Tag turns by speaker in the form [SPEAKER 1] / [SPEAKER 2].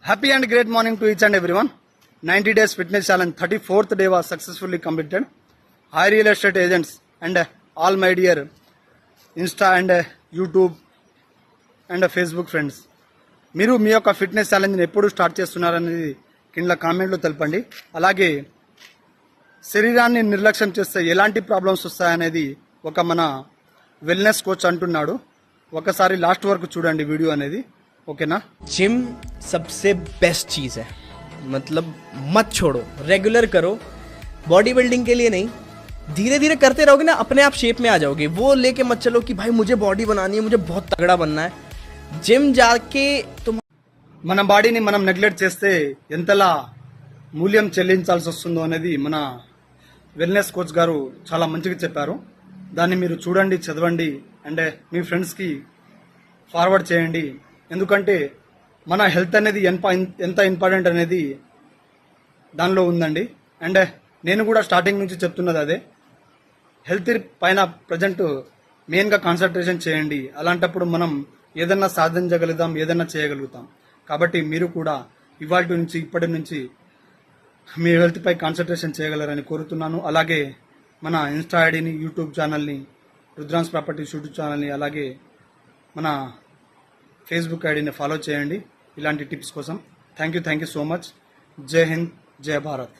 [SPEAKER 1] Happy and great morning to each and everyone. 90 days fitness challenge 34th day was successfully completed. Hi real estate agents and all my dear Insta and YouTube and Facebook friends, మీరు మీ యొక్క fitness ఛాలెంజ్ని ఎప్పుడు start చేస్తున్నారనేది కింద కామెంట్లో తెలపండి. అలాగే శరీరాన్ని నిర్లక్ష్యం చేస్తే ఎలాంటి ప్రాబ్లమ్స్ వస్తాయనేది ఒక మన వెల్నెస్ కోచ్ అంటున్నాడు. ఒకసారి లాస్ట్ వరకు చూడండి వీడియో అనేది, ఓకేనా.
[SPEAKER 2] जिम सबसे बेस्ट चीज़ है, मतलब मत छोड़ो, रेगुलर करो. बॉडी बिल्डिंग के लिए नहीं, धीरे धीरे करते रहोगे ना अपने आप शेप में आ जाओगे. वो लेके मत चलो कि भाई मुझे बॉडी बनानी है, मुझे बहुत तगड़ा बनना है. जिम जाके तुम
[SPEAKER 1] మన బాడీని మనం నెగ్లెక్ట్ చేస్తే ఎంతలా మూల్యం చెల్లించాల్సి వస్తుందో అనేది మన వెల్నెస్ కోచ్ గారు చాలా మంచిగా చెప్పారు. దాన్ని మీరు చూడండి, చదవండి అండ్ మీ ఫ్రెండ్స్కి ఫార్వర్డ్ చేయండి. ఎందుకంటే మన హెల్త్ అనేది ఎంత ఇంపార్టెంట్ అనేది దానిలో ఉందండి. అండ్ నేను కూడా స్టార్టింగ్ నుంచి చెప్తున్నది అదే, హెల్త్ పైన ప్రజెంట్ మెయిన్గా కాన్సన్ట్రేషన్ చేయండి. అలాంటప్పుడు మనం ఏదన్నా సాధించగలుగుతాం, ఏదన్నా చేయగలుగుతాం. కాబట్టి మీరు కూడా ఇప్పటి నుంచి మీ హెల్త్ పై కాన్సన్ట్రేషన్ చేయగలరని కోరుతున్నాను. అలాగే మన ఇన్స్టా ఐడిని, యూట్యూబ్ ఛానల్ని, రుద్రాన్స్ ప్రాపర్టీస్ యూట్యూబ్ ఛానల్ని, అలాగే మన ఫేస్బుక్ ఐడిని ఫాలో చేయండి ఇలాంటి టిప్స్ కోసం. Thank you so much. జై హింద్, జై భారత్.